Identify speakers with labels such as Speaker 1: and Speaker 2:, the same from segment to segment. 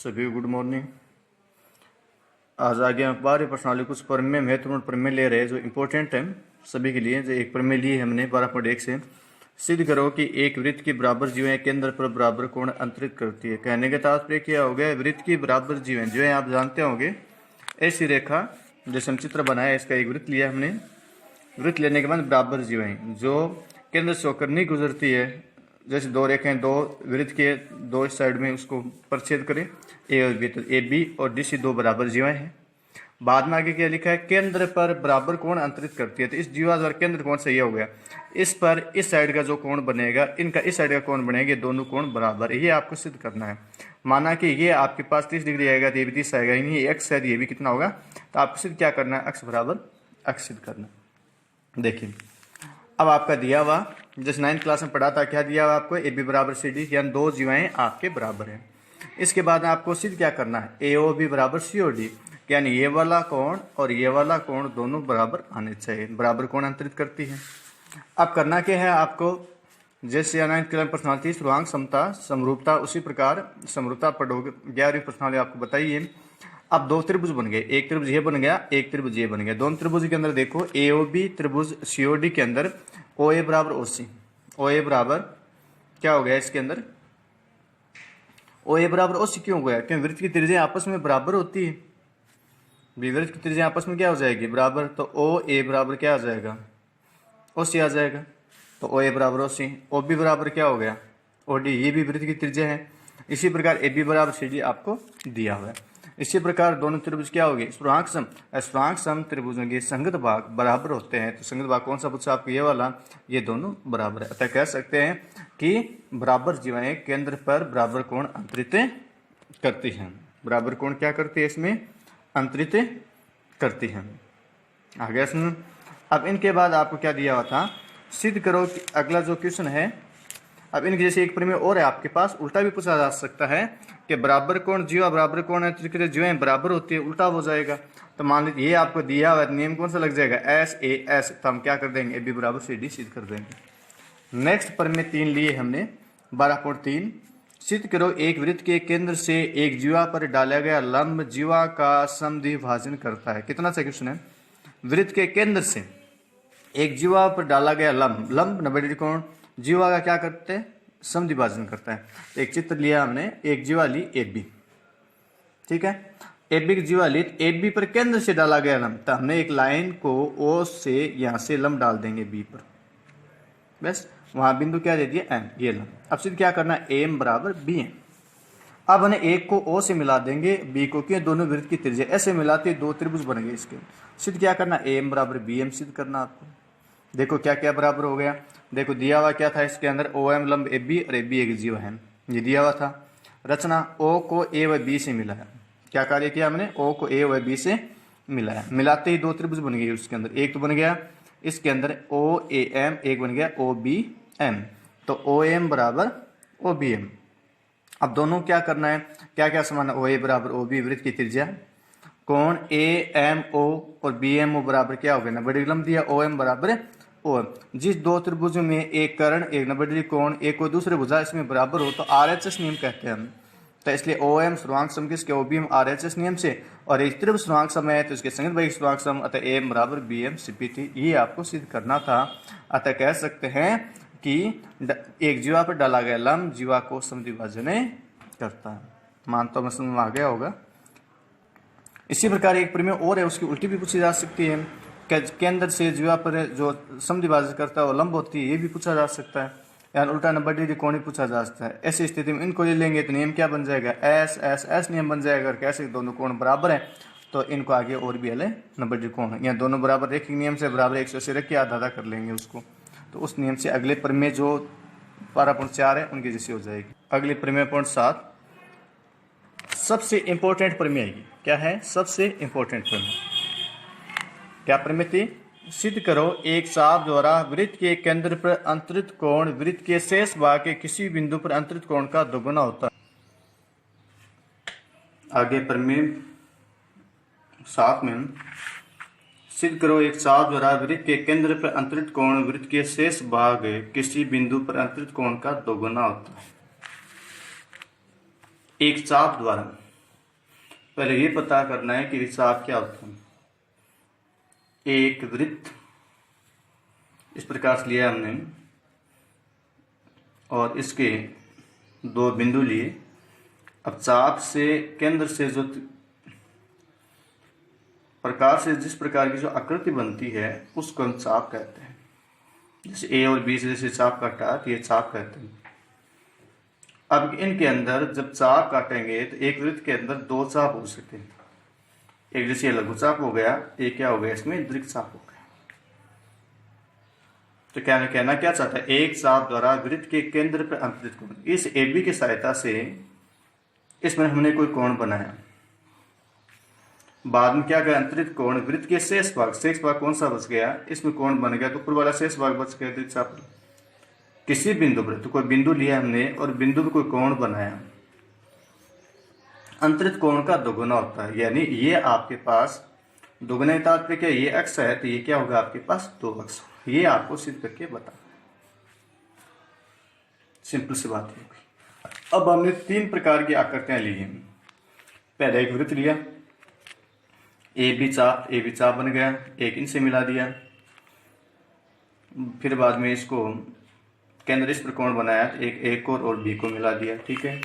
Speaker 1: सभी good morning. आज आगे हम 12वीं प्रश्नावली कुछ प्रमेय महत्वपूर्ण प्रमेय ले रहे हैं जो इम्पोर्टेंट है सभी के लिए। जो एक प्रमेय लिए हमने 12.1 से, सिद्ध करो कि एक वृत्त की बराबर जीवें केंद्र पर बराबर कोण अंतरित करती है। कहने का तात्पर्य क्या हो गया, वृत्त की बराबर जीवें जो है आप जानते होंगे ऐसी रेखा जैसे हम चित्र बनाया, इसका एक वृत्त लिया हमने। वृत्त लेने के बाद बराबर जीवें जो केंद्र से होकर नहीं गुजरती है, जैसे दो रेखाएं दो वृत्त के दो साइड में उसको परिच्छेद करें ए और बी, तो ए बी और डी सी दो बराबर जीवाएं हैं। बाद में आगे क्या लिखा है, केंद्र पर बराबर कोण अंतरित करती है। तो इस जीवा द्वारा केंद्र कोण सही हो गया। इस पर इस साइड का जो कोण बनेगा, इनका इस साइड का कोण बनेगा, दोनों कोण बराबर है। ये आपको सिद्ध करना है। माना कि ये आपके पास 30 डिग्री आएगा तो ये भी 30 आएगा, ये एक्स है ये भी कितना होगा। तो आपको सिद्ध क्या करना है, अक्ष बराबर अक्ष सिद्ध करना। देखिए अब आपका दिया हुआ जैसे 9th क्लास में पढ़ा था, क्या दिया हुआ आपको, ए बी बराबर सी डी, यानी दो जीवाएं आपके बराबर हैं। इसके बाद आपको सिद्ध क्या करना है, ए ओ बी बराबर सी ओ डी, यानी ये वाला कोण और ये वाला कोण दोनों बराबर आने चाहिए। बराबर कोण अंतरित करती है। अब करना क्या है आपको, जैसे 9th क्लास प्रश्नावली स्थिरांक समता समरूपता, उसी प्रकार समरूपता पढ़ोगे। 11वीं प्रश्नावली आपको बताइए। अब दो त्रिभुज बन गए, एक त्रिभुज ये बन गया, एक त्रिभुज ये बन गया। दोनों त्रिभुज के अंदर देखो ए ओ बी त्रिभुज सी ओ डी के अंदर ओ ए बराबर ओ सी, ओ ए बराबर क्या हो गया, इसके अंदर ओ ए बराबर ओ सी क्यों हो गया, क्योंकि वृत्त की त्रिज्या आपस में बराबर होती है। वृत्त की त्रिज्या आपस में क्या हो जाएगी, बराबर। तो ओ ए बराबर क्या आ जाएगा, ओ सी आ जाएगा। तो ओ ए बराबर ओ सी, ओ बी बराबर क्या हो गया, ओ डी, ये भी वृत्त की त्रिज्या है। इसी प्रकार ए बी बराबर सी डी आपको दिया हुआ है। इसी प्रकार दोनों त्रिभुज क्या होगी, स्फुरांक सम। स्फुरांक सम त्रिभुजों के संगत भाग बराबर होते हैं। तो संगत भाग कौन सा पूछा आपको, ये वाला, ये दोनों बराबर है। अतः कह सकते हैं कि बराबर जीवाएं केंद्र पर बराबर कोण अंतरित करती हैं। बराबर कोण क्या करती है, इसमें अंतरित करती हैं। आगे सुन। अब इनके बाद आपको क्या दिया हुआ था, सिद्ध करो कि अगला जो क्वेश्चन है। अब इनके जैसे एक प्रमेय और है आपके पास, उल्टा भी पूछा जा सकता है कि बराबर कोण जीवा बराबर कोण है, जीवाएं बराबर होती है, उल्टा हो जाएगा। तो मान लीजिए ये आपको दिया हुआ नियम कौन सा लग जाएगा, एस ए एस। तो हम क्या कर देंगे, ए बी बराबर सी डी सिद्ध कर देंगे। नेक्स्ट प्रमेय 3 लिए हमने 12.3, सिद्ध करो एक वृत्त के केंद्र से एक जीवा पर डाला गया लंब जीवा का समद्विभाजन करता है। कितना सा क्वेश्चन है, वृत्त के केंद्र से एक जीवा पर डाला गया लंब, लंब 90 डिग्री कोण जीवा का क्या करते हैं, समद्विभाजन करता है। तो एक चित्र लिया हमने, एक जीवा ली ए बी, ठीक है। ए बी की जीवा ली, ए बी पर केंद्र से डाला गया लंब, तो हमने एक लाइन को ओ से यहां से लंब डाल देंगे बी पर, बस वहां बिंदु क्या दे दिया, एम, ये लंब। अब सिर्फ क्या करना है, एम बराबर बी एम। अब हमने एक को ओ से मिला देंगे, बी को, क्यों, दोनों वृत्त की त्रिज्या ऐसे मिलाते दो त्रिभुज बन गए इसके। सिर्फ क्या करना, एम बराबर बी एम सिद्ध करना आपको। देखो क्या क्या बराबर हो गया, देखो दिया हुआ क्या था इसके अंदर, ओ एम लंब ए बी और ए बी एक जीवा है, ये दिया हुआ था। रचना ओ को ए व बी से मिलाया, क्या कार्य किया हमने, ओ को ए व बी से मिलाया, मिलाते ही दो त्रिभुज बन गए उसके अंदर। एक तो बन गया इसके अंदर ओ ए एम, एक बन गया ओ बी एम। तो ओ एम बराबर ओ बी एम। अब दोनों क्या करना है, क्या क्या समान है, ओ ए बराबर ओ बी वृत्त की त्रिज्या, कोण ए एम ओ और बी एम ओ बराबर क्या हो गया, 90 डिग्री लंब दिया, ओ एम बराबर और जिस दो त्रिभुजों में एक कर्ण एक 90 डिग्री कोण एक को दूसरे भुजा इसमें बराबर हो तो आरएचएस नियम कहते हैं हम। तो इसलिए ओ एम स्थिरांक सम किसके, ओ बी एम आरएचएस नियम से, और एक त्रिभुज स्थिरांक सम है तो इसके संगत भाग स्थिरांक सम, अतः ए एम बराबर बी एम सी पी थी। ये आपको सिद्ध करना था। अतः कह सकते हैं कि एक जीवा पर डाला गया लंब जीवा को समद्विभाजन करता है। मानता हूं समझ में आ गया होगा। इसी प्रकार एक प्रमेय और है, उसकी उल्टी भी पूछी जा सकती है, केंद्र से जीवा पर जो समद्विभाजन करता है वो लंब होती है, ये भी पूछा जा सकता है। यानी उल्टा 90 डिग्री कोण भी पूछा जा सकता है। ऐसी स्थिति में इनको ले लेंगे तो नियम क्या बन जाएगा, एस एस एस नियम बन जाएगा। अगर कैसे दोनों कोण बराबर हैं तो इनको आगे और भी अलग 90 डिग्री कोण है, यहाँ दोनों बराबर रैखिक नियम से बराबर 180 रख के आधा आधा कर लेंगे उसको। तो उस नियम से अगले प्रमेय जो 12.4 है उनकी जैसी हो जाएगी। अगले प्रमेय 7 सबसे इंपॉर्टेंट प्रमेय है। क्या है, सबसे इंपॉर्टेंट प्रमेय, क्या प्रमेय थी, सिद्ध करो एक चाप द्वारा वृत्त के केंद्र पर अंतरित कोण वृत्त के शेष भाग के किसी बिंदु पर अंतरित कोण का दोगुना होता है। आगे प्रमेय 7 में सिद्ध करो एक चाप द्वारा वृत्त के केंद्र पर अंतरित कोण वृत्त के शेष भाग किसी बिंदु पर अंतरित कोण का दोगुना होता है। एक चाप द्वारा पहले ये पता करना है कि चाप क्या होता है। एक वृत्त इस प्रकार से लिया हमने और इसके दो बिंदु लिए। अब चाप से केंद्र से जो प्रकार से जिस प्रकार की जो आकृति बनती है उसको हम चाप कहते हैं। जैसे ए और बी से जैसे चाप काटा तो ये चाप कहते हैं। अब इनके अंदर जब चाप काटेंगे तो एक वृत्त के अंदर दो चाप हो सकते हैं। एक जैसे ये लघु चाप हो गया, एक क्या हो गया इसमें दीर्घ चाप हो गया। तो क्या कहना क्या चाहता है, एक चाप द्वारा वृत्त के केंद्र पर अंतरित कोण, इस AB की सहायता से इसमें हमने कोई कोण बनाया। बाद में क्या कहा, अंतरित कोण वृत्त के शेष भाग कौन सा बच गया, इसमें कोण बन गया तो ऊपर वाला शेष भाग बच गया दीर्घ चाप। किसी बिंदु पर तो कोई बिंदु लिया हमने और बिंदु पर कोई कोण बनाया, अंतरित कोण का दोगुना होता है। यानी ये आपके पास दोगुना तात्पर्य क्या, ये अक्ष है तो ये क्या होगा आपके पास दो अक्ष। ये आपको सिद्ध करके बता, सिंपल सी बात है। अब हमने तीन प्रकार की आकृतियां ली हैं। पहले एक वृत्त लिया, ए बी चाप बन गया, एक इनसे मिला दिया। फिर बाद में इसको केंद्र इस पर कोण बनाया, एक और बी को मिला दिया। ठीक है।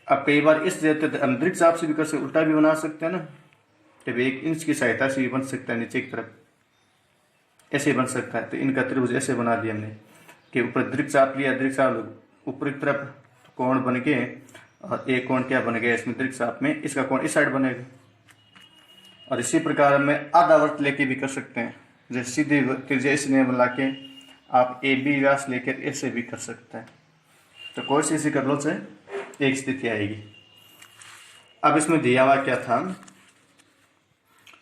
Speaker 1: अब कई बार इस अंतरिक चाप से भी कर सकते, उल्टा भी बना सकते हैं ना। जब एक इंच की सहायता से भी बन सकता है, नीचे की तरफ ऐसे बन सकता है। तो इनका त्रिभुज ऐसे बना दिया हमने कि ऊपर दीर्घ चाप लिया, दीर्घ चाप ऊपर की तरफ कोण बन के और एक कोण क्या बन गया इसमें दीर्घ चाप में, इसका कोण इस साइड बनेगा। और इसी प्रकार में आधा वर्त लेके भी कर सकते हैं, जैसे सीधी त्रिज्या इसने बना के आप AB व्यास लेकर ऐसे भी कर सकते हैं। तो कोई से इसी कर लो, चाहे एक स्थिति आएगी। अब इसमें दिया हुआ क्या था,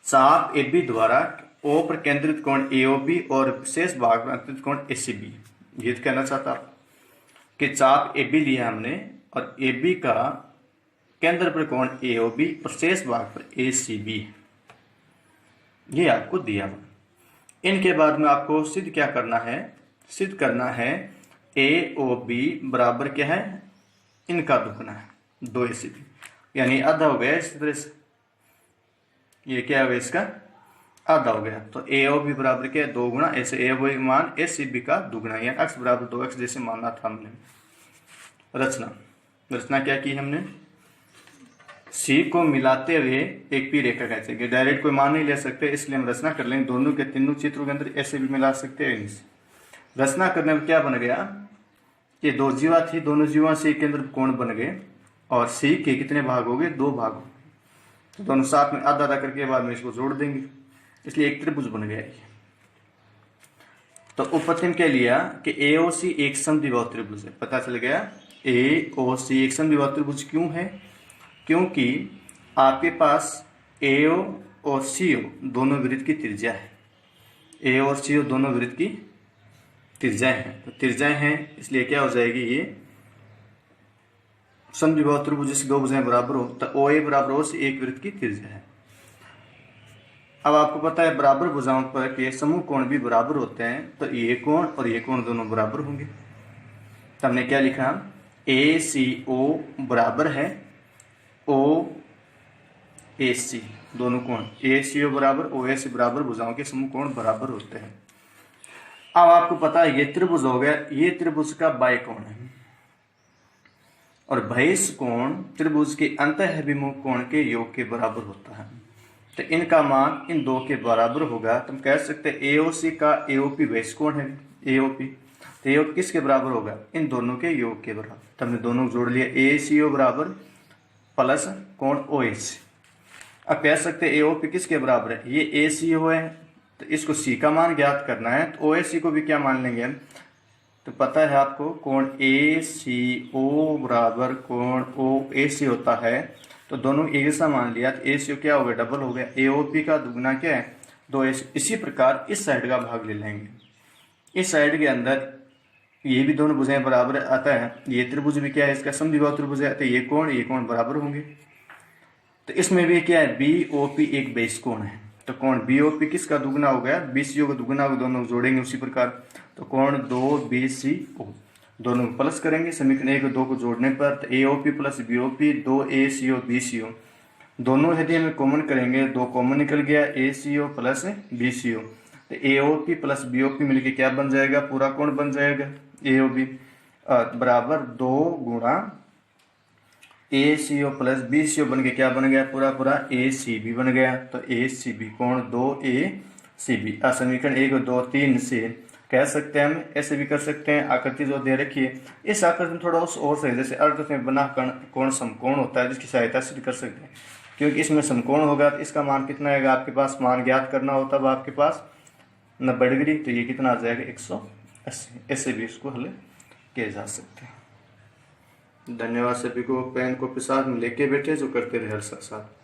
Speaker 1: चाप AB द्वारा O पर केंद्रित कोण AOB और शेष भाग पर अंतरित कोण ACB। ये तो कहना चाहता कि चाप AB लिया हमने और AB का केंद्र पर कोण AOB और शेष भाग पर ACB, ये आपको दिया हुआ। इनके बाद में आपको सिद्ध क्या करना है, सिद्ध करना है AOB बराबर क्या है, इनका दुगना है 2 ACB, यानी आधा हो गया। इस तरह से ये क्या हो गया, इसका आधा हो गया। तो AOB बराबर क्या है 2 गुना ऐसे AOB मान ACB का दुगना, यानी x बराबर 2x जैसे मानना था हमने। रचना क्या की हमने, C को मिलाते हुए एक पी रेखा खींचेंगे। डायरेक्ट कोई मान नहीं ले सकते, इसलिए हम रचना कर लेंगे। दोनों के तीनों चित्रों के अंदर ऐसे भी मिला सकते हैं। रचना करने में क्या बन गया, ये 2 जीवा थी, दोनों जीवा से केंद्र कोण बन गए और C के कितने भाग हो गए, 2 भाग हो गए। तो दोनों साथ में आधा आधा करके बाद में इसको जोड़ देंगे, इसलिए एक त्रिभुज बन गया। तो उपपत्ति में क्या लिया कि AOC एक समद्विबाहु त्रिभुज है। पता चल गया AOC एक समद्विबाहु त्रिभुज क्यों है, क्योंकि आपके पास AO और CO दोनों वृत्त की त्रिज्या है। AO और CO दोनों वृत्त की त्रिज्याएं हैं, तो त्रिज्याएं हैं इसलिए क्या हो जाएगी, ये समद्विबाहु त्रिभुज से 2 भुजाएं बराबर हो तो OA बराबर O से एक वृत्त की त्रिज्या है। अब आपको पता है बराबर भुजाओं पर के समूह कोण भी बराबर होते हैं, तो ये कोण और ये कोण दोनों बराबर होंगे। तो हमने क्या लिखा, ACO बराबर है OAC, दोनों कोण ACO बराबर OAC बराबर भुजाओं के समूह कोण बराबर होते हैं। अब आपको पता है ये त्रिभुज हो गया, ये त्रिभुज का बाह्य कोण है और बहिष्ठ कोण त्रिभुज के अंतःभिमुख कोण के योग के बराबर होता है। तो इनका मान इन 2 के बराबर होगा। तुम कह सकते हैं AOC का AOP बहिष्ठ कोण है AOP, तो AOP किसके बराबर होगा, इन दोनों के योग के बराबर। तो हमने दोनों जोड़ लिया, ACO बराबर प्लस कोण OAC। अब कह सकते हैं AOP किसके बराबर है, ये ACO है तो इसको C का मान ज्ञात करना है, तो OAC को भी क्या मान लेंगे हम, तो पता है आपको कोण ACO बराबर कोण OAC होता है। तो दोनों एक जैसा मान लिया तो ACO क्या हो गया, डबल हो गया। AOP का दुगना क्या है 2AC। इसी प्रकार इस साइड का भाग ले लेंगे, इस साइड के अंदर ये भी दोनों भुजाएं बराबर आता है, ये त्रिभुज भी क्या है इसका समद्विबाहु त्रिभुज है, तो ये कोण बराबर होंगे। तो इसमें भी क्या है BOP एक बहिष्ठ कोण है, तो कोण BOP किसका दुगना हो गया, BCO का दुगना हो, दोनों जोड़ेंगे उसी प्रकार। तो कोण 2BCO दोनों प्लस करेंगे, समीकरण 1 और 2 को जोड़ने पर तो AOP plus BOP 2ACO BCO दोनों यदि हमें कॉमन करेंगे, दो कॉमन निकल गया, ACO प्लस BCO, तो AOP प्लस BOP मिलके क्या बन जाएगा, पूरा कौन बन जाएगा, AOB, बराबर 2 गुणा ACO प्लस BCO बन के क्या बन गया, पूरा पूरा ACB बन गया। तो ACB कोण 2ACB, समीकरण 1 और 2 3 से कह सकते हैं हम, ऐसे भी कर सकते हैं। आकृति जो दे रखी है, इस आकृति में थोड़ा उस और से, जैसे अर्ध में बना कोण समकोण होता है, जिसकी सहायता से कर सकते हैं, क्योंकि इसमें समकोण होगा तो इसका मान कितना आएगा, आपके पास मान ज्ञात करना होता है आपके पास 90 डिग्री, तो ये कितना आ जाएगा 180। ऐसे भी इसको हल किए जा सकते हैं। धन्यवाद सभी को। पेन को साथ में लेके बैठे जो करते रहे हर साथ।